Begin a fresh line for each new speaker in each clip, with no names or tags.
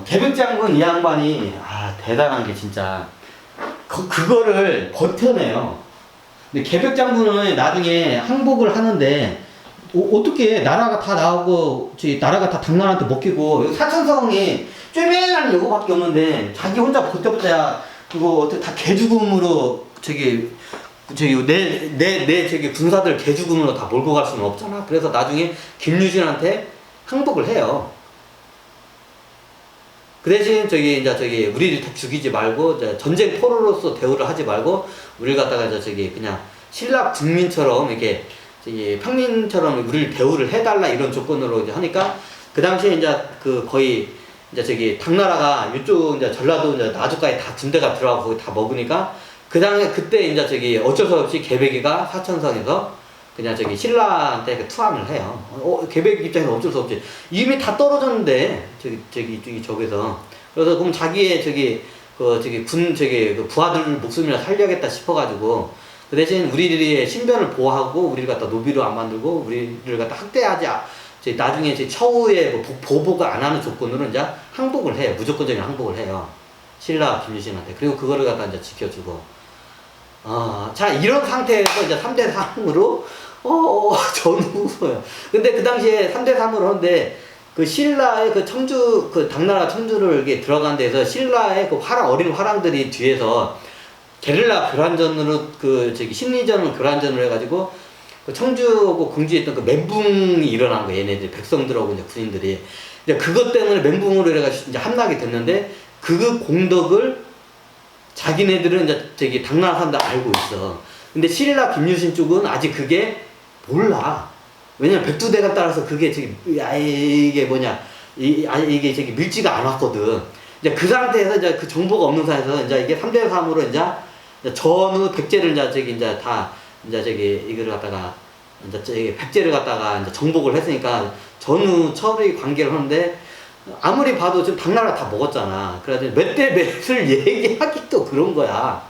개백장군 이 양반이 대단한 게 진짜 그거를 버텨내요. 근데 개백장군은 나중에 항복을 하는데 어떻게 나라가 다 나오고 나라가 다 당나라한테 먹히고 사천성이 쬐매한 요거밖에 없는데 자기 혼자 버텨보자 그거 어떻게 다 개죽음으로 내 군사들 개죽음으로 다 몰고 갈 수는 없잖아. 그래서 나중에 김유진한테 항복을 해요. 그 대신 이제 우리를 죽이지 말고 전쟁 포로로서 대우를 하지 말고 우리를 갖다가 그냥 신라 국민처럼 이렇게 평민처럼 우리를 대우를 해달라 이런 조건으로 이제 하니까 그 당시에 이제 거의 이제 당나라가 이쪽 이제 전라도 이제 나주까지 다 군대가 들어가고 거기 다 먹으니까 그때 이제 어쩔 수 없이 개백이가 사천성에서 그냥 신라한테 투항을 해요. 개백 입장에서 어쩔 수 없지. 이미 다 떨어졌는데 저기서 그래서 그럼 자기의 그 부하들 목숨이나 살려야겠다 싶어가지고 그 대신 우리들의 신변을 보호하고 우리를 갖다 노비로 안 만들고 우리를 갖다 학대하지 나중에 처우에 보복을 안 하는 조건으로 이제 항복을 해요. 무조건적인 항복을 해요. 신라 김유신한테. 그리고 그거를 갖다 이제 지켜주고. 자, 이런 상태에서 이제 3대3으로, 전후서요. 근데 그 당시에 3대3으로 하는데, 그 신라의 당나라 청주를 이렇게 들어간 데서 신라의 어린 화랑들이 뒤에서 게릴라 교란전으로 심리전을 교란전을 해가지고, 그 청주하고 궁지에 있던 그 멘붕이 일어난 거예요. 얘네들, 백성들하고 이제 군인들이. 이제 그것 때문에 멘붕으로 해가지고 이제 함락이 됐는데, 그 공덕을 자기네들은 이제 당나라 사람들 알고 있어. 근데 신라 김유신 쪽은 아직 그게 몰라. 왜냐면 백두대간 따라서 그게 이게 밀지가 않았거든. 이제 그 상태에서 이제 그 정보가 없는 상태에서 이제 이게 3대3으로 이제 전후 백제를 이거를 갖다가 백제를 갖다가 이제 정복을 했으니까 전후 처리 관계를 하는데 아무리 봐도 지금 당나라 다 먹었잖아. 그래가지고 몇 대 몇을 얘기하기도 그런 거야.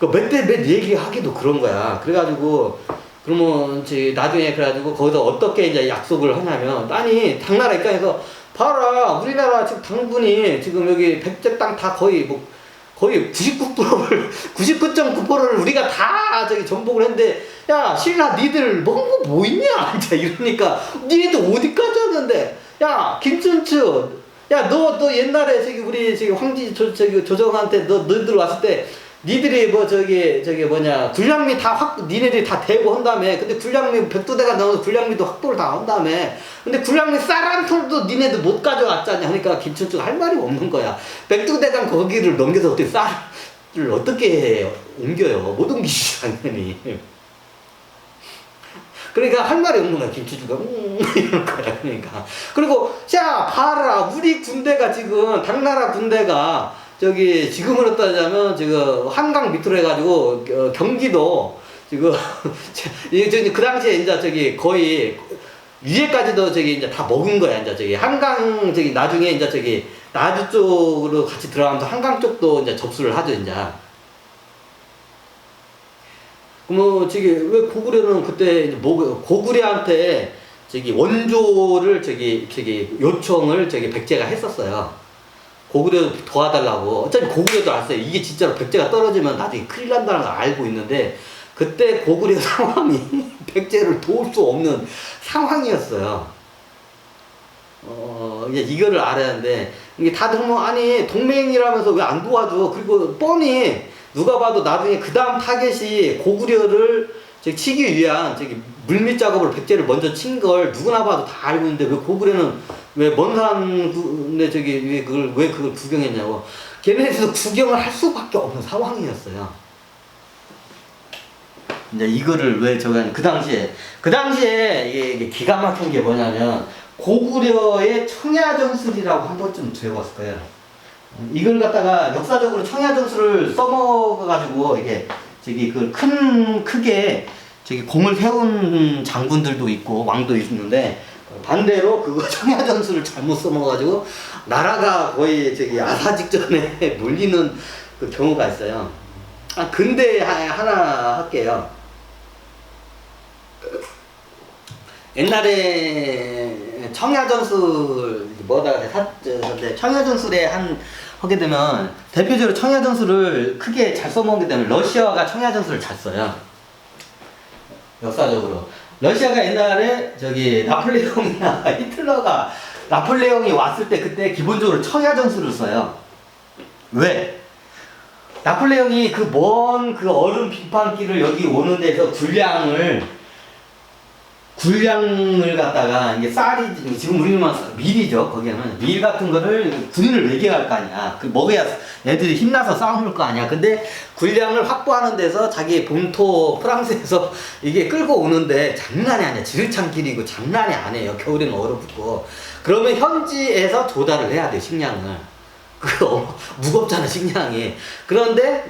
그 몇 대 몇 얘기하기도 그런 거야. 그래가지고 그러면 나중에 그래가지고 거기서 어떻게 이제 약속을 하냐면 아니 당나라 입장에서 봐라 우리나라 지금 당군이 지금 여기 백제 땅 다 거의 99.9%를 우리가 다 정복을 했는데 야 신라 니들 먹은 거 뭐 있냐 이제 이러니까 니네들 어디까지 왔는데 야 김춘추 야 너 옛날에 우리 황지 조정한테 너희들 왔을 때 니들이 군량미 니네들이 다 대고 한 다음에 근데 군량미 백두대가 나오면 군량미도 확보를 다 한 다음에 근데 군량미 쌀 한 톨도 니네들 못 가져왔잖냐 하니까 김춘추가 할 말이 없는 거야. 백두대간 거기를 넘겨서 어떻게 쌀을 어떻게 옮겨요. 못 옮기지 당연히. 그러니까 할 말이 없는 거야. 김춘추가 이럴 거야. 그러니까 그리고 자 봐라 우리 군대가 지금 당나라 군대가 지금으로 따지자면 한강 밑으로 해가지고 경기도 그 당시에 이제 거의 위에까지도 이제 다 먹은 거야. 이제 한강 나중에 이제 나주 쪽으로 같이 들어가면서 한강 쪽도 이제 접수를 하죠. 이제. 왜 고구려는 그때 고구려한테 원조를 요청을 백제가 했었어요. 고구려 도와달라고. 어차피 고구려도 알았어요. 이게 진짜로 백제가 떨어지면 나중에 큰일 난다는 걸 알고 있는데 그때 고구려 상황이 백제를 도울 수 없는 상황이었어요. 이거를 알아야 하는데 이게 다들 아니 동맹이라면서 왜 안 도와줘. 그리고 뻔히 누가 봐도 나중에 그 다음 타겟이 고구려를 치기 위한 물밑 작업을 백제를 먼저 친 걸 누구나 봐도 다 알고 있는데 왜 고구려는 왜 먼산에 왜 그걸 구경했냐고. 걔네들도 구경을 할 수밖에 없는 상황이었어요. 이제 이거를 왜 그 당시에 이게 기가 막힌 게 뭐냐면 고구려의 청야전술이라고 한 번쯤 들어봤을 거예요. 이걸 갖다가 역사적으로 청야전술을 써먹어가지고 이게 크게 공을 세운 장군들도 있고 왕도 있는데 반대로 그거 청야전술을 잘못 써먹어가지고 나라가 거의 아사 직전에 몰리는 그 경우가 있어요. 근데 하나 할게요. 옛날에 청야전술 뭐다가 청야전술에 한 하게 되면 대표적으로 청야전술을 크게 잘 써먹게 되면 러시아가 청야전술을 잘 써요. 역사적으로 러시아가 옛날에 저기 나폴레옹이나 히틀러가 나폴레옹이 왔을 때 그때 기본적으로 청야전술을 써요. 왜? 나폴레옹이 그 먼 그 얼음 빙판길을 여기 오는 데서 군량을 갖다가 이게 쌀이 지금 우리는 밀이죠. 거기에는 밀 같은 거를 군인을 매겨갈 거 아니야. 그 먹어야 애들이 힘나서 싸움을 거 아니야. 근데 군량을 확보하는 데서 자기 본토 프랑스에서 이게 끌고 오는데 장난이 아니야. 지르찬 길이고 장난이 아니에요. 겨울에는 얼어붙고. 그러면 현지에서 조달을 해야 돼, 식량을. 무겁잖아, 식량이. 그런데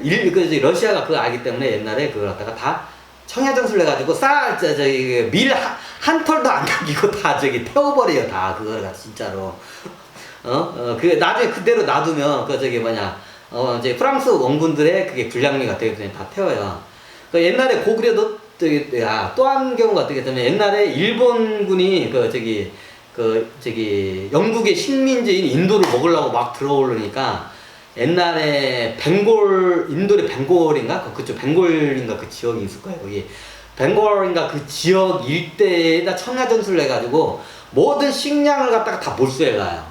러시아가 그거 알기 때문에 옛날에 그걸 갖다가 다 청야전술 해가지고 밀 한 털도 안 남기고 다 태워버려요. 다 그걸 갖다 진짜로. 그 나중에 그대로 놔두면 이제 프랑스 원군들의 그게 불량미가 되게 그냥 다 태워요. 그 옛날에 고구려도 또 한 경우가 어떻게 되면 옛날에 일본군이 영국의 식민지인 인도를 먹으려고 막 들어오려니까 옛날에 인도의 벵골인가? 그쪽 벵골인가 그 지역이 있을 거예요. 거기 벵골인가 그 지역 일대에다 청야전술을 해가지고 모든 식량을 갖다가 다 몰수해 가요.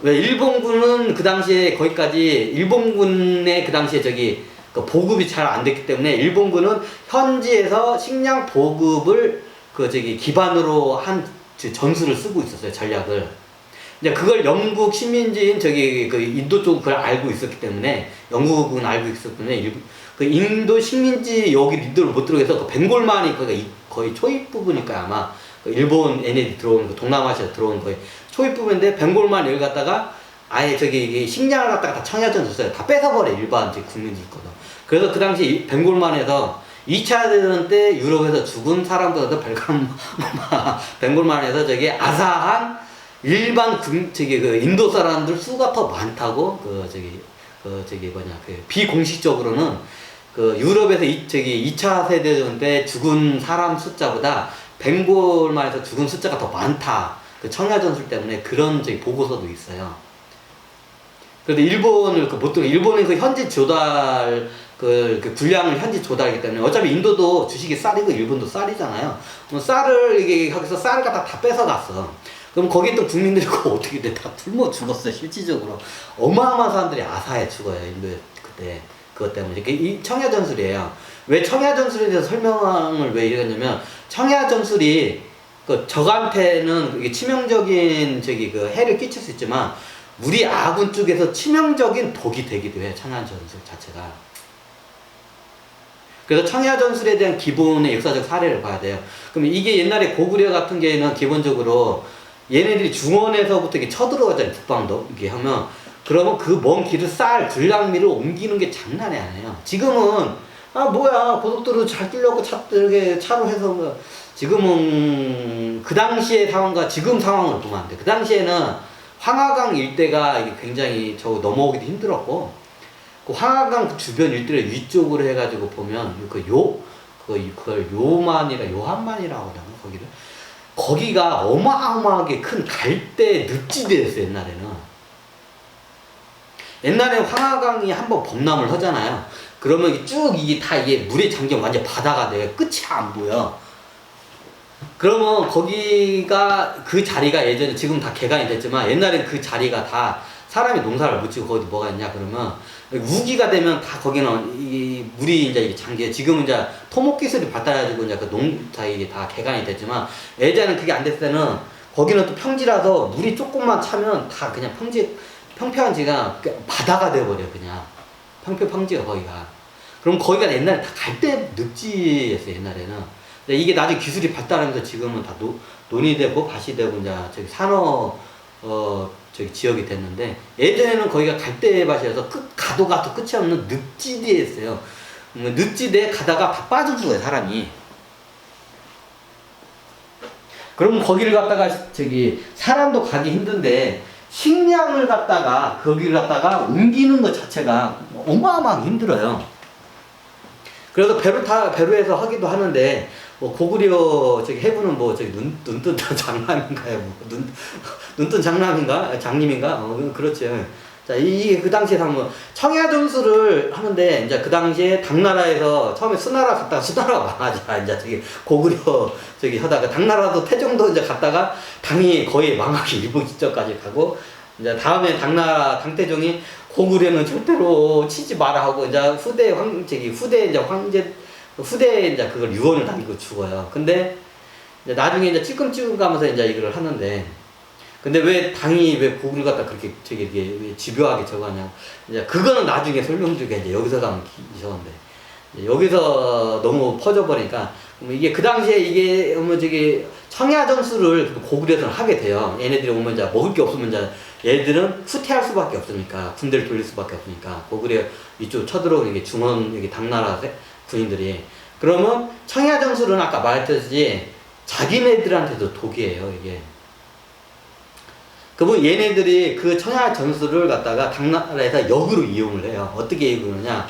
왜 일본군은 그 당시에 일본군의 그 당시에 그 보급이 잘 안 됐기 때문에 일본군은 현지에서 식량 보급을 기반으로 한 전술을 쓰고 있었어요. 전략을. 이제 그걸 영국 식민지인 그 인도 쪽 그걸 알고 있었기 때문에 영국은 알고 있었기 때문에 그 인도 식민지 여기 인도를 못 들어가서 그 벵골만이 거의 초입 부분이니까 아마 그 일본 애들이 들어오는 그 동남아시아 들어오는 거의 초입 부분인데 벵골만 여기 갖다가 아예 식량을 갖다가 다 청야전술 써요. 다 뺏어버려 일반 국민들 거든. 그래서 그 당시 벵골만에서 2차 대전 때 유럽에서 죽은 사람들도 벵골만에서 아사한 일반 인도 사람들 수가 더 많다고 비공식적으로는 유럽에서 2차 세대전 때 죽은 사람 숫자보다 벵골만에서 죽은 숫자가 더 많다. 그 청야전술 때문에 그런 보고서도 있어요. 그래도 일본은 현지 조달 군량을 현지 조달하기 때문에 어차피 인도도 주식이 쌀이고 일본도 쌀이잖아요. 거기서 쌀을 갖다 다 뺏어갔어. 그럼 거기 있던 국민들이 어떻게 돼? 다 굶어 죽었어, 실질적으로. 어마어마한 사람들이 아사에 죽어요, 인도에 그때. 그것 때문에. 이 청야전술이에요. 왜 청야전술에 대해서 설명을 왜 이러냐면, 청야전술이 적한테는 이게 치명적인 해를 끼칠 수 있지만, 우리 아군 쪽에서 치명적인 독이 되기도 해요, 청야전술 자체가. 그래서 청야전술에 대한 기본의 역사적 사례를 봐야 돼요. 그럼 이게 옛날에 고구려 같은 경우에는 기본적으로 얘네들이 중원에서부터 이렇게 쳐들어가잖아요, 북방도. 이렇게 하면, 그러면 그 먼 길을 군량미를 옮기는 게 장난이 아니에요. 지금은, 고속도로 잘 뛰려고 차로 해서 지금은 그 당시의 상황과 지금 상황을 보면 안 돼. 그 당시에는 황하강 일대가 이게 굉장히 넘어오기도 힘들었고, 그 황하강 주변 일대를 위쪽으로 해가지고 보면, 그걸 요한만이라고 하잖아, 거기를. 거기가 어마어마하게 큰 갈대 늪지대였어요, 옛날에는. 옛날에 황하강이 한번 범람을 하잖아요. 그러면 이게 물에 잠기면 완전 바다가 돼. 끝이 안 보여. 그러면 그 자리가 예전에 지금 다 개간이 됐지만 옛날엔 그 자리가 다 사람이 농사를 못 지고 거기 뭐가 있냐 그러면 우기가 되면 다 거기는 이 물이 이제 잠겨. 지금은 이제 토목 기술이 발달해가지고 이제 이게 다 개간이 됐지만 예전에는 그게 안 됐을 때는 거기는 또 평지라서 물이 조금만 차면 다 그냥 평평한 지가 바다가 돼버려 그냥 평지가 거기가. 그럼 거기가 옛날에 다 갈대 늪지였어요 옛날에는. 이게 나중에 기술이 발달하면서 지금은 다 논이되고 밭이 되고 이제 산업 지역이 됐는데 예전에는 거기가 갈대밭이어서 가도 끝이 없는 늪지대였어요. 늪지대에 가다가 다 빠져 죽어요 사람이. 그럼 거기를 갖다가 사람도 가기 힘든데 식량을 갖다가 거기를 갖다가 옮기는 것 자체가 어마어마하게 힘들어요. 그래서 배로해서 하기도 하는데 뭐 고구려 저기 해군은 뭐 저기 눈뜬 장남인가요? 뭐 눈뜬 장남인가? 장님인가? 그렇죠. 자, 이게 그 당시에 한번 청야전술을 하는데 이제 그 당시에 당나라에서 처음에 수나라 갔다가 수나라가 망하자 이제 저기 고구려 저기 하다가 당나라도 태종도 이제 갔다가 당이 거의 망하기 일보 직전까지 가고 이제 다음에 당태종이 고구려는 절대로 치지 마라 하고 이제 후대 이제 황제 후대에 이제 그걸 유언을 남기고 죽어요. 근데 이제 나중에 이제 찔끔찔끔 가면서 이제 이걸 하는데, 근데 왜 당이 왜 고구려 갖다 그렇게 되게 왜 집요하게 저거 하냐. 이제 그거는 나중에 설명 중에 이제 여기서 가면 이상한데, 여기서 너무 퍼져버리니까, 이게 그 당시에 이게 저기 청야전술을 고구려에서는 하게 돼요. 얘네들이 오면 이제 먹을 게 없으면 이제 얘들은 후퇴할 수밖에 없으니까, 군대를 돌릴 수밖에 없으니까, 고구려 이쪽 쳐들어오는 게 중원, 여기 당나라 군인들이. 그러면 청야전술은 아까 말했듯이 자기네들한테도 독이에요, 이게. 그러면 얘네들이 그 청야전술을 갖다가 당나라에서 역으로 이용을 해요. 어떻게 이용하느냐.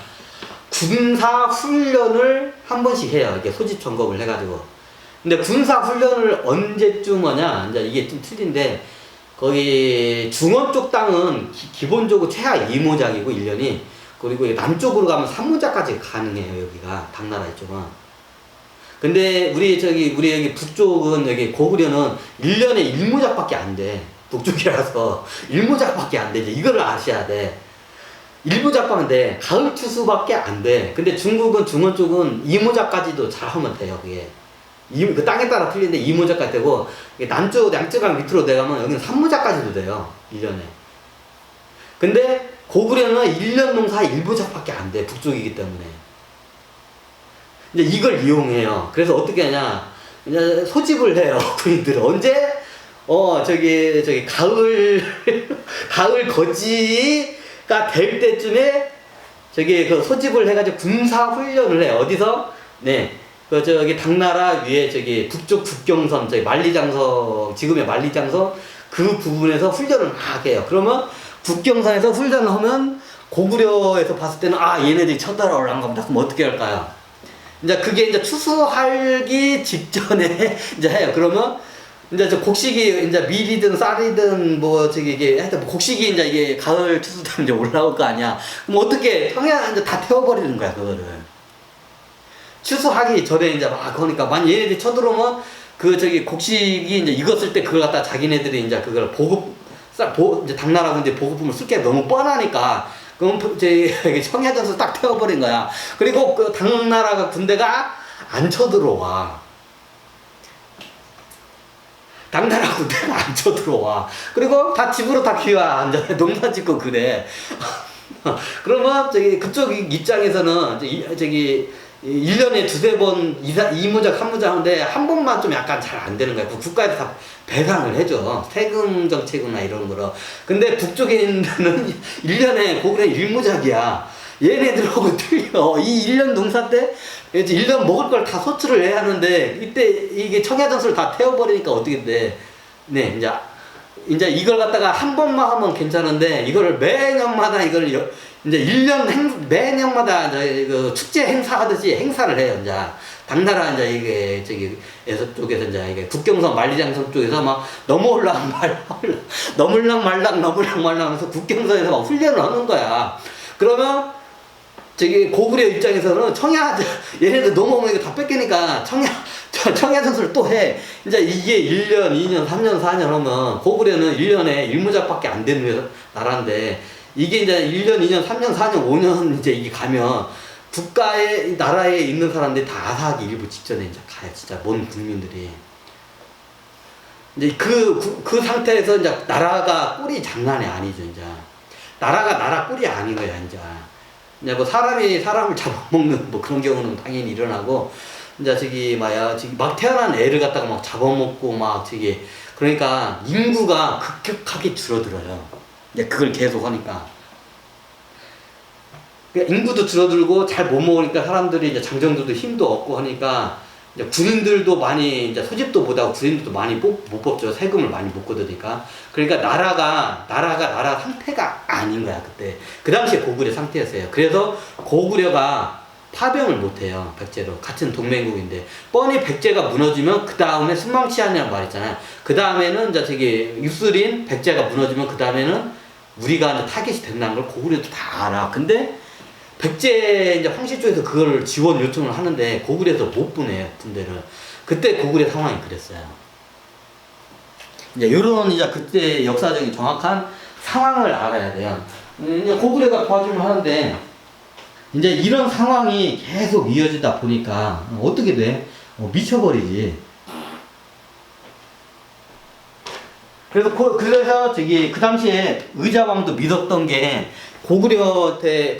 군사 훈련을 한 번씩 해요. 이게 소집 점검을 해가지고. 근데 군사 훈련을 언제쯤 하냐. 이제 이게 좀 틀린데, 거기 중원 쪽 땅은 기본적으로 최하 2모작이고 1년이. 그리고 남쪽으로 가면 3모작까지 가능해요, 여기가. 당나라 이쪽은. 근데 우리 여기 북쪽은 여기 고구려는 1년에 1모작밖에 안 돼. 북쪽이라서 1모작밖에 안 되지. 이거를 아셔야 돼. 1모작밖에 안 돼. 가을 추수밖에 안 돼. 근데 중국은 중원 쪽은 2모작까지도 잘하면 돼요, 그게. 그 땅에 따라 틀린데 2모작까지 되고, 양쯔강 밑으로 내가면 여기는 3모작까지도 돼요, 1년에. 근데 고구려는 1년 농사 1모작밖에 안 돼, 북쪽이기 때문에. 이제 이걸 이용해요. 그래서 어떻게 하냐. 이제 소집을 해요, 군인들은. 언제? 가을 거지가 될 때쯤에 그 소집을 해가지고 군사 훈련을 해요. 어디서? 네. 당나라 위에 북쪽 국경선, 만리장성, 지금의 만리장성 그 부분에서 훈련을 막 해요. 그러면 국경선에서 훈련을 하면 고구려에서 봤을 때는 얘네들이 쳐들어 올라간 겁니다. 그럼 어떻게 할까요? 이제 그게 이제 추수하기 직전에 이제 해요. 그러면 이제 곡식이 이제 밀이든 쌀이든 이게 하여튼 곡식이 이제 이게 가을 추수 되면 이제 올라올 거 아니야. 그럼 어떻게 이제 다 태워버리는 거야, 그거를. 추수하기 전에 이제 막 그러니까 만약 얘네들이 쳐들어오면 곡식이 이제 익었을 때 그걸 갖다 자기네들이 이제 그걸 이제 당나라 군대 보급품을 쓸 게 너무 뻔하니까 그럼 청야전술 딱 태워버린 거야. 그리고 그 당나라가 군대가 안 쳐들어와. 당나라 군대가 안 쳐들어와. 그리고 다 집으로 다 귀와 앉아 농사 짓고 그래. 그러면 그쪽 입장에서는 1년에 두세 번 2모작 3모작 하는데 한 번만 좀 약간 잘 안 되는 거야. 국가에서 다 배상을 해줘. 세금 정책이나 이런 거로. 근데 북쪽에 있는 데는 1년에 고구려 1모작이야. 얘네들하고 틀려. 이 1년 농사 때 1년 먹을 걸 다 소출을 해야 하는데 이때 이게 청야전술 다 태워버리니까 어떻게 돼. 네, 이제 이걸 갖다가 한 번만 하면 괜찮은데 이거를 매년마다 이제 1년 매년마다 그 축제 행사하듯이 행사를 해요. 이제 당나라 이제 쪽에서 이제 이게 국경선 만리장성 쪽에서 막 넘어올랑 말랑 하면서 국경선에서 막 훈련을 하는 거야. 그러면 고구려 입장에서는 얘네들 넘어오면 이거 다 뺏기니까 청야전술을 또 해. 이제 이게 1년, 2년, 3년, 4년 하면 고구려는 1년에 1모작밖에 안 되는 나라인데 이게 이제 1년, 2년, 3년, 4년, 5년 이제 이게 가면 나라에 있는 사람들이 다 아사하기 일부 직전에 이제 가요. 진짜 먼 국민들이. 이제 그 상태에서 이제 나라가 꼴이 장난이 아니죠, 이제. 나라 꼴이 아닌 거야, 이제. 이제 사람이 사람을 잡아먹는 그런 경우는 당연히 일어나고, 이제 막 태어난 애를 갖다가 막 잡아먹고 그러니까 인구가 급격하게 줄어들어요. 이제 그걸 계속 하니까. 그러니까 인구도 줄어들고 잘 못 먹으니까 사람들이 이제 장정들도 힘도 없고 하니까 이제 군인들도 많이 이제 소집도 못하고 군인들도 많이 못 뽑죠. 세금을 많이 못 걷으니까. 그러니까 나라 상태가 아닌 거야, 그때. 그 당시에 고구려 상태였어요. 그래서 고구려가 파병을 못해요. 백제로. 같은 동맹국인데. 뻔히 백제가 무너지면 그 다음에 순망치한이라는 말 있잖아요. 그 다음에는 이제 되게 유술인 백제가 무너지면 그 다음에는 우리가 이제 타겟이 된다는 걸 고구려도 다 알아. 근데 백제 이제 황실 쪽에서 그걸 지원 요청을 하는데 고구려에서 못 보내요, 군대를. 그때 고구려 상황이 그랬어요. 이제 요런 이제 그때 역사적인 정확한 상황을 알아야 돼요. 이제 고구려가 도와주면 하는데 이제 이런 상황이 계속 이어지다 보니까 어떻게 돼? 미쳐버리지. 그래서 저기 그 당시에 의자왕도 믿었던 게 고구려 때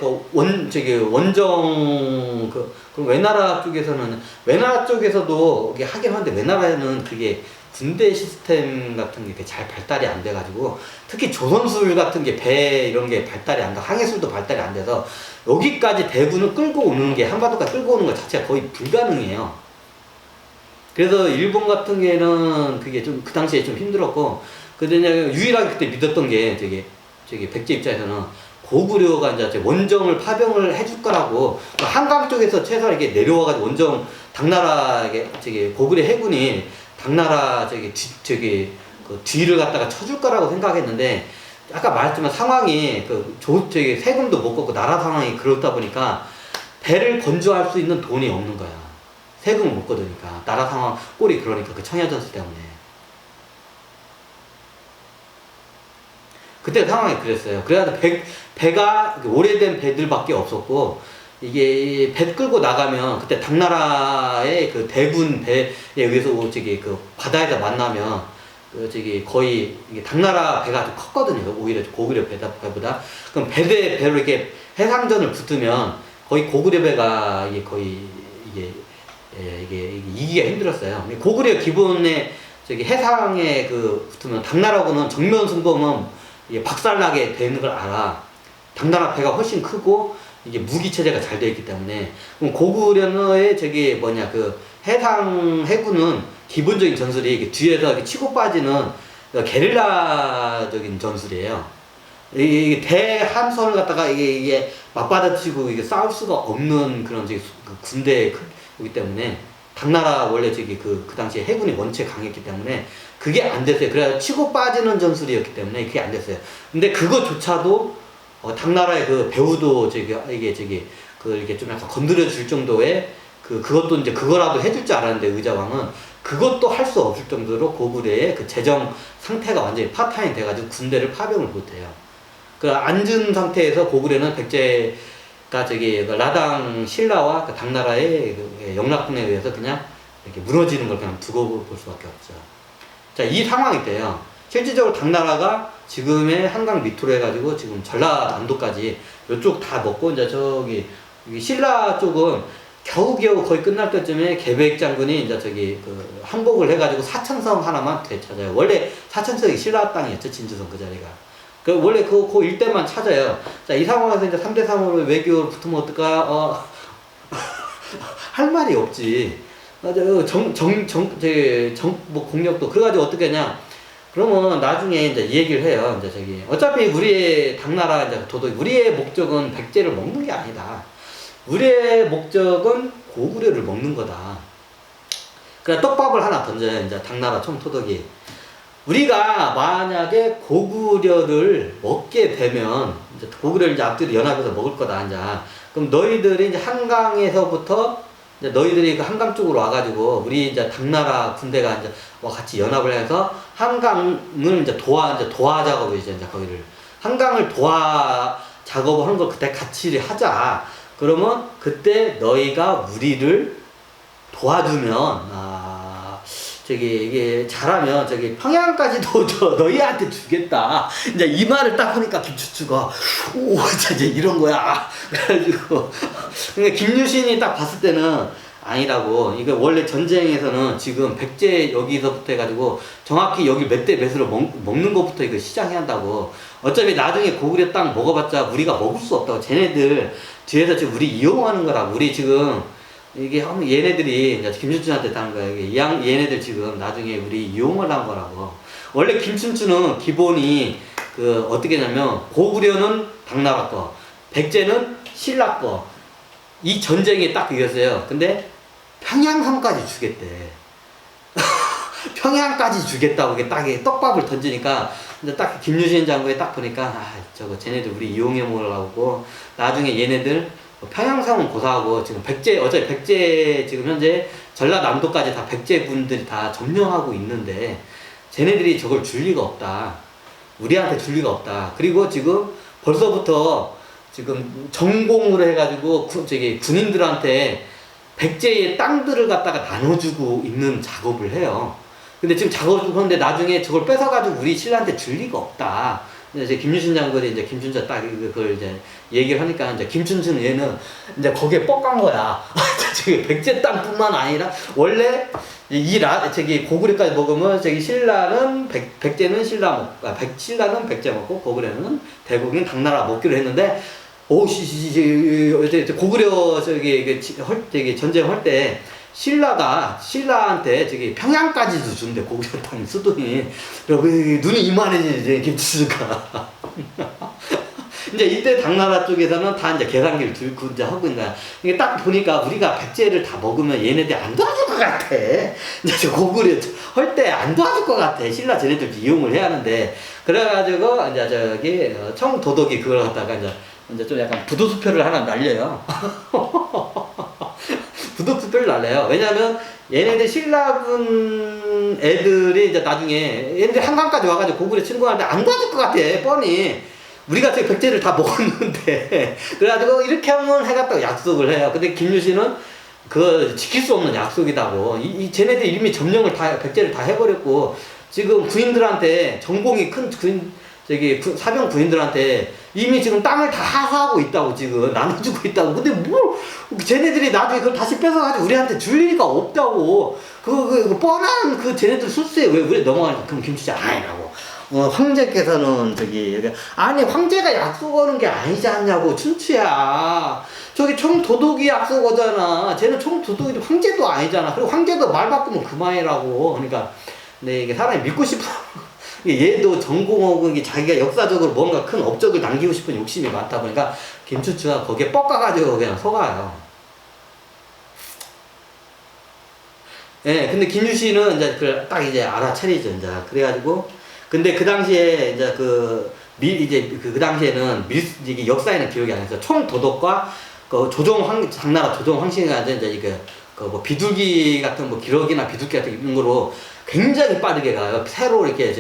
원정 그 외나라 쪽에서도 이게 하긴 하는데 외나라에는 그게 군대 시스템 같은 게 잘 발달이 안 돼가지고 특히 조선술 같은 게 배 이런 게 발달이 안 돼, 항해술도 발달이 안 돼서 여기까지 대군을 끌고 오는 게 한반도까지 끌고 오는 것 자체가 거의 불가능해요. 그래서 일본 같은 경우에는 그게 좀 그 당시에 좀 힘들었고, 근데 유일하게 그때 믿었던 게 저기 백제 입장에서는 고구려가 이제 원정을 파병을 해줄 거라고 한강 쪽에서 최소한 이게 내려와가지고 원정 당나라에게 고구려 해군이 당나라 그 뒤를 갖다가 쳐줄 거라고 생각했는데 아까 말했지만 상황이 세금도 못 걷고 나라 상황이 그렇다 보니까 배를 건조할 수 있는 돈이 없는 거야. 세금을 못 걷으니까 나라 상황 꼴이 그러니까 그 청야전술 때문에 그때 상황이 그랬어요. 그래서 배가 오래된 배들밖에 없었고 이게 배 끌고 나가면 그때 당나라의 그 대군 배에 의해서 그 바다에서 만나면 거의 이게 당나라 배가 좀 컸거든요. 오히려 고구려 배보다. 그럼 배로 이렇게 해상전을 붙으면 거의 고구려 배가 이게 이기기가 힘들었어요. 고구려 기본에 해상에 붙으면 당나라하고는 정면 승부하면 이게 박살나게 되는 걸 알아. 당나라 배가 훨씬 크고 이게 무기 체제가 잘 되어 있기 때문에. 그럼 고구려의 해상 해군은 기본적인 전술이 이게 뒤에서 이렇게 치고 빠지는 게릴라적인 전술이에요. 이게 대함선을 갖다가 이게 맞받아치고 이게 싸울 수가 없는 그런 군대이기 때문에 당나라 원래 그 당시에 해군이 원체 강했기 때문에 그게 안 됐어요. 그래서 치고 빠지는 전술이었기 때문에 그게 안 됐어요. 근데 그거조차도 당나라의 그 배우도 이게 좀 약간 건드려 줄 정도의 그것도 이제 그거라도 해줄 줄 알았는데 의자왕은 그것도 할 수 없을 정도로 고구려의 그 재정 상태가 완전히 파탄이 돼가지고 군대를 파병을 못해요. 그 앉은 상태에서 고구려는 백제가 라당 신라와 그 당나라의 영락군에 의해서 그냥 이렇게 무너지는 걸 그냥 두고 볼 수밖에 없죠. 자, 이 상황이 돼요. 실질적으로 당나라가 지금의 한강 밑으로 해가지고 지금 전라남도까지 이쪽 다 먹고 이제 신라 쪽은 겨우겨우 거의 끝날 때쯤에 계백 장군이 이제 항복을 해가지고 사천성 하나만 되찾아요. 원래 사천성이 신라 땅이었죠. 진주성 그 자리가. 원래 그 일대만 찾아요. 자, 이 상황에서 이제 3대3으로 외교를 붙으면 어떨까? 할 말이 없지. 공력도. 그래가지고 어떻게 하냐. 그러면 나중에 이제 이 얘기를 해요. 이제 어차피 우리의 당나라 우리의 목적은 백제를 먹는 게 아니다. 우리의 목적은 고구려를 먹는 거다. 그래 떡밥을 하나 던져요. 이제 당나라 총토덕이. 우리가 만약에 고구려를 먹게 되면 이제 고구려를 이제 앞뒤로 연합해서 먹을 거다. 이제 그럼 너희들이 이제 한강에서부터 이제 너희들이 그 한강 쪽으로 와가지고 우리 이제 당나라 군대가 이제 같이 연합을 해서 한강을 이제 도하 작업을 이제 거기를 한강을 도하 작업을 하는 걸 그때 같이 하자. 그러면 그때 너희가 우리를 도와주면 이게 잘하면 평양까지도 너희한테 주겠다. 이제 이 말을 딱 하니까 김추추가 이제 이런 거야. 그래가지고 그러니까 김유신이 딱 봤을 때는 아니라고. 이게 원래 전쟁에서는 지금 백제 여기서부터 해가지고 정확히 여기 몇 대 몇으로 먹는 것부터 이거 시작해야 한다고. 어차피 나중에 고구려 땅 먹어봤자 우리가 먹을 수 없다고. 쟤네들 뒤에서 지금 우리 이용하는 거라고. 우리 지금 이게 얘네들이 이제 김춘추한테 따는 거야. 얘네들 지금 나중에 우리 이용을 한 거라고. 원래 김춘추는 기본이 어떻게 냐면 고구려는 당나라 거, 백제는 신라 거. 이 전쟁이 딱 이겼어요. 근데 평양성까지 주겠대. 평양까지 주겠다고 이게 딱 떡밥을 던지니까 이제 딱 김유신 장군이 딱 보니까 아 저거 쟤네들 우리 이용해 먹으려고 나중에 얘네들 평양성은 고사하고 지금 어차피 백제 지금 현재 전라남도까지 다 백제군들이 다 점령하고 있는데 쟤네들이 저걸 줄 리가 없다. 우리한테 줄 리가 없다. 그리고 지금 벌써부터 지금 전공으로 해가지고 군인들한테 백제의 땅들을 갖다가 나눠주고 있는 작업을 해요. 근데 지금 작업을 하는데 나중에 저걸 뺏어가지고 우리 신라한테 줄 리가 없다. 이제 김유신 장군이 이제 김춘자 딱 그걸 이제 얘기를 하니까 이제 김춘자는 얘는 이제 거기에 뻑간 거야. 저기 백제 땅뿐만 아니라 원래 저기 고구려까지 먹으면 저기 신라는 백제는 신라는 백제 먹고 고구려는 대국인 당나라 먹기로 했는데 고구려 저기 전쟁할 때 신라한테 저기 평양까지도 준대. 고구려 땅 수도니. 그리고 눈이 이만해지지 김치수가. 이제 이때 당나라 쪽에서는 다 이제 계산기를 들고 이제 하고 있는 거야. 이게 딱 보니까 우리가 백제를 다 먹으면 얘네들이 안 도와줄 것 같아. 이제 고구려 할 때 안 도와줄 것 같아. 신라 쟤네들 이용을 해야 하는데. 그래가지고 이제 저기 청도덕이 그걸 갖다가 이제 좀 약간 부도수표를 하나 날려요. 부도수표를 날려요. 왜냐면 얘네들 신라군 애들이 이제 나중에 얘네들 한강까지 와가지고 고구려 침공할 때 안 도와줄 것 같아. 뻔히. 우리가 저기 백제를 다 먹었는데. 그래가지고 이렇게 하면 해갔다고 약속을 해요. 근데 김유신은 그거 지킬 수 없는 약속이다고. 쟤네들 이미 점령을 백제를 다 해버렸고, 지금 구인들한테, 전공이 큰 사병 구인들한테 이미 지금 땅을 다 하사하고 있다고, 지금. 나눠주고 있다고. 근데 쟤네들이 나중에 그걸 다시 뺏어가지고 우리한테 줄 리가 없다고. 그 뻔한 쟤네들 술수에 왜 우리 넘어가니까. 그럼 김치자 아니라고. 황제께서는 아니 황제가 약속하는 게 아니지 않냐고. 춘추야 저기 총도독이 약속하잖아. 쟤는 총도독이 황제도 아니잖아. 그리고 황제도 말 바꾸면 그만이라고. 그러니까 근데 이게 사람이 믿고 싶어. 얘도 전공하고 자기가 역사적으로 뭔가 큰 업적을 남기고 싶은 욕심이 많다 보니까 김춘추가 거기에 뻑가가지고 그냥 속아요. 예, 근데 김유신은 이제 그걸 딱 이제 알아차리죠. 이제 그래가지고 근데 그 당시에 이제 그 당시에는 이게 역사에는 기록이 안 나서 총도덕과 당나라 조정 황씨가 이제 뭐 비둘기 같은 뭐 기록이나 비둘기 같은 이런 거로 굉장히 빠르게 가요. 새로 이렇게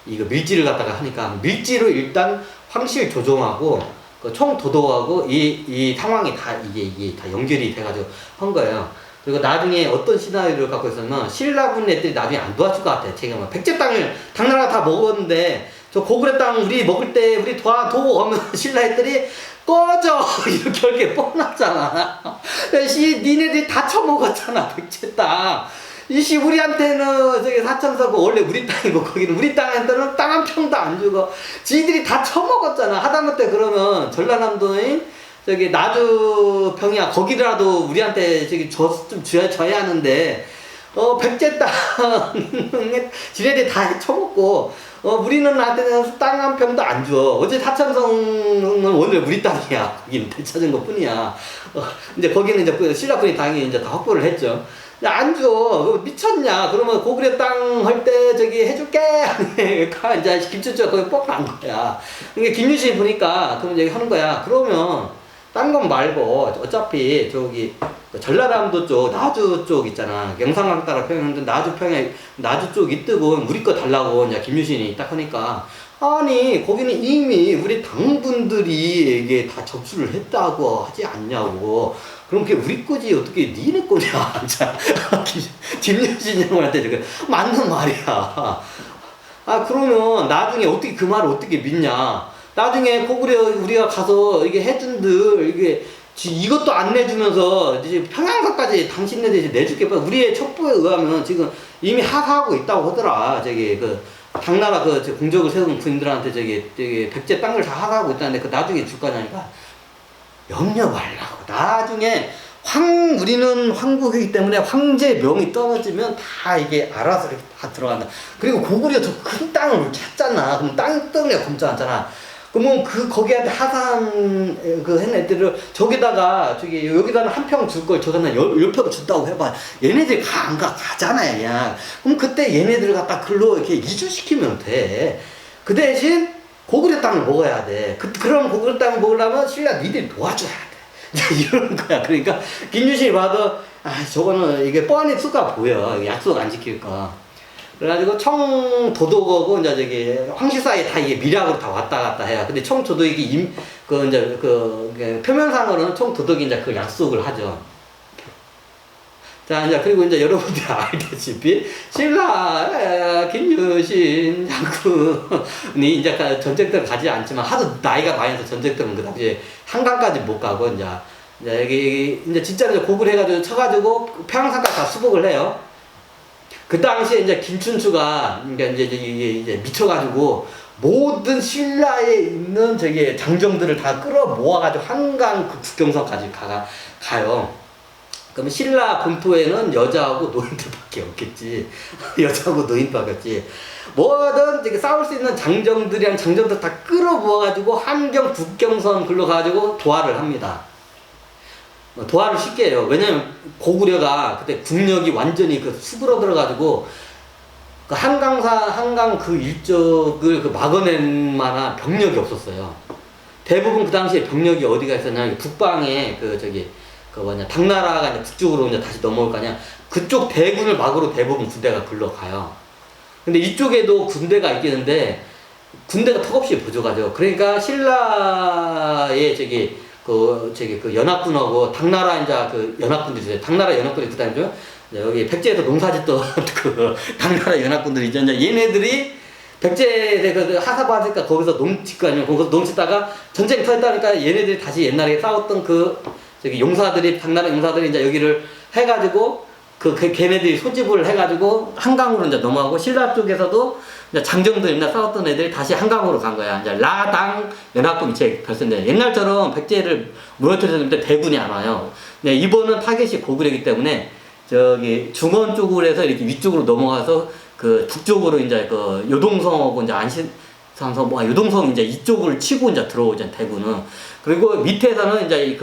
이거 밀지를 갖다가 하니까 밀지로 일단 황실 조정하고 총도덕하고 이 상황이 이게 다 연결이 돼가지고 한 거예요. 그리고 나중에 어떤 시나리오를 갖고 있었냐면 신라군 애들이 나중에 안 도와줄 것 같아. 제가 백제 땅을 당나라가 다 먹었는데 저 고구려 땅 우리 먹을 때 우리 도와줘 하면 신라 애들이 꺼져 이렇게 뻔하잖아. 니네들이 다 처먹었잖아 백제 땅. 우리한테는 사천사고 원래 우리 땅이고 거기는 우리 땅한테는 땅 한 평도 안 주고 지들이 다 처먹었잖아. 하다못해 그러면 전라남도의 나주 평야 거기라도 우리한테 좀 줘야 하는데 백제 땅 지네들이 다 처먹고 우리는 나한테는 땅 한 평도 안 줘. 어제 사천성은 원래 우리 땅이야. 거기는 되찾은 것 뿐이야. 이제 거기는 이제 신라군이 당연히 이제 다 확보를 했죠. 야, 안 줘. 미쳤냐? 그러면 고구려 땅 할 때 해줄게. 이제 김춘추가 거기 뻑한 거야. 그러니까 김유신이 보니까 그럼 이제 하는 거야. 그러면 딴 건 말고 어차피 전라남도 쪽 나주 쪽 있잖아. 영산강 따라 평양도 나주 평양 나주 쪽이 뜨고 우리 거 달라고 이제 김유신이 딱 하니까 아니 거기는 이미 우리 당분들이 이게 다 접수를 했다고 하지 않냐고. 그럼 그게 우리 거지 어떻게 니네 거냐. 김유신 형한테 맞는 말이야. 그러면 나중에 어떻게 그 말을 어떻게 믿냐. 나중에 고구려 우리가 가서 이게 해준들 이것도 안 내주면서 이제 평양사까지 당신네들이 내줄게. 우리의 첩보에 의하면 지금 이미 하사하고 있다고 하더라. 당나라 공적을 세운 군인들한테 백제 땅을 다 하사하고 있다는데 나중에 줄 거냐니까 염려 말라고. 나중에 우리는 황국이기 때문에 황제 명이 떨어지면 다 이게 알아서 이렇게 다 들어간다. 그리고 고구려 저 큰 땅을 찾잖아. 그럼 땅 때문에 검증하잖아. 그러면 거기한테 하산 한 애들을 저기다가 여기다는 한 평 줄 걸 저기다는 10평 준다고 해봐. 얘네들이 안 가잖아요, 그냥. 그럼 그때 얘네들을 갖다 글로 이렇게 이주시키면 돼. 그 대신 고구려 땅을 먹어야 돼. 그럼 고구려 땅을 먹으려면 신라 니들이 도와줘야 돼. 이런 거야. 그러니까 김유신이 봐도 저거는 이게 뻔히 수가 보여. 약속 안 지킬까. 그래가지고 청도덕하고 이제 황실 사이에 다 이게 미략으로 다 왔다 갔다 해요. 근데 청도덕이 표면상으로는 청도덕이 이제 그 약속을 하죠. 자, 이제 그리고 이제 여러분들이 알다시피 신라 김유신 장군이 이제 전쟁터를 가지 않지만 하도 나이가 많이 돼서 전쟁터는 그 당시에 한강까지 못 가고 이제 여기 이제 진짜로 고구려 해가지고 쳐가지고 평양산까지 다 수복을 해요. 그 당시에 이제 김춘추가 이제 미쳐가지고 모든 신라에 있는 장정들을 다 끌어 모아가지고 한강 그 국경선까지 가요. 그러면 신라 본토에는 여자하고 노인들밖에 없겠지. 여자하고 노인밖에 없지. 뭐든 싸울 수 있는 장정들이랑 장정들 다 끌어 모아가지고 한경 국경선 글로 가가지고 도하를 합니다. 도하를 쉽게 해요. 왜냐면 고구려가 그때 국력이 완전히 수그러들어가지고 한강 그 일적을 막아낼 만한 병력이 없었어요. 대부분 그 당시에 병력이 어디가 있었냐면 북방에 당나라가 이제 북쪽으로 이제 다시 넘어올 거 아니야. 그쪽 대군을 막으로 대부분 군대가 글러가요. 근데 이쪽에도 군대가 있겠는데 군대가 턱없이 부족하죠. 그러니까 신라의 연합군하고 당나라 이제 연합군들이 있어요. 당나라 연합군이 그 다음에 여기 백제에서 농사짓던 당나라 연합군들이 이제 얘네들이 백제에 하사바니까 거기서 농짓고 아니면 거기서 농짓다가 전쟁 터졌다니까 얘네들이 다시 옛날에 싸웠던 용사들이 당나라 용사들이 이제 여기를 해가지고 걔네들이 소집을 해가지고 한강으로 이제 넘어가고 신라 쪽에서도 이제 장정들 옛날 싸웠던 애들이 다시 한강으로 간 거야. 이제 라당 연합군이 제일 결성돼. 옛날처럼 백제를 무너뜨렸는데 대군이 안 와요. 근데 이번은 타겟이 고구려이기 때문에 중원 쪽으로 해서 이렇게 위쪽으로 넘어가서 북쪽으로 이제 요동성하고 이제 안신상성 요동성 이제 이쪽을 치고 이제 들어오죠 대군은. 그리고 밑에서는 이제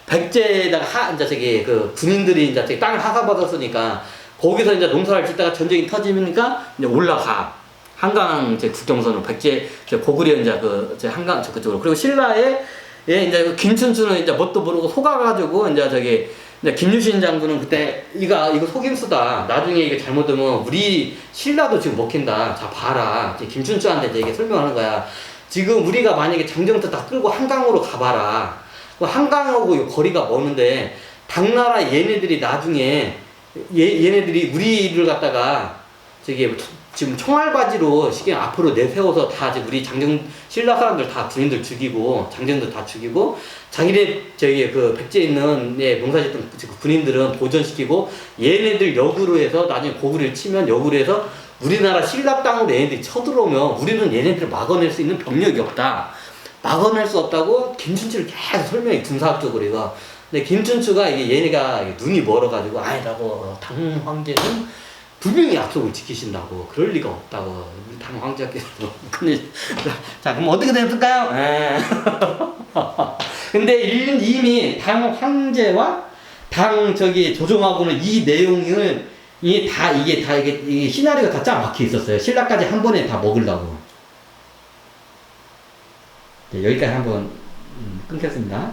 백제에다가 이제 군인들이 이제 땅을 하사받았으니까 거기서 이제 농사를 짓다가 전쟁이 터지니까 이제 올라가. 한강 국경선으로 백제 고구려 이제 한강 그쪽으로. 그리고 신라에 이제 김춘추는 이제 뭣도 모르고 속아가지고 이제 김유신 장군은 그때 이거 속임수다. 나중에 이게 잘못되면 우리 신라도 지금 먹힌다. 자 봐라. 김춘추한테 이제 이게 설명하는 거야. 지금 우리가 만약에 장정터 다 끌고 한강으로 가봐라. 한강하고 거리가 먼데 당나라 얘네들이 나중에 얘네들이 우리를 갖다가 지금 총알바지로 앞으로 내세워서 다 우리 신라 사람들 다 군인들 죽이고 장정들 다 죽이고 자기네 백제에 있는 농사짓던 군인들은 보전시키고 얘네들 역으로 해서 나중에 고구려를 치면 역으로 해서 우리나라 신라 땅으로 얘네들이 쳐들어오면 우리는 얘네들을 막아낼 수 있는 병력이 없다. 막아낼 수 없다고 김춘추를 계속 설명해 군사학적으로 이거. 근데 김춘추가 얘네가 눈이 멀어가지고 아니라고 당 황제는 분명히 약속을 지키신다고 그럴 리가 없다고 우리 당 황제께서. 근데 자 그럼 어떻게 됐을까요? 근데 이미 당 황제와 당 조정하고는 이 내용을 이게 시나리오가 다 짜 막혀 있었어요. 신라까지 한 번에 다 먹으려고. 네, 여기까지 한번 끊겠습니다.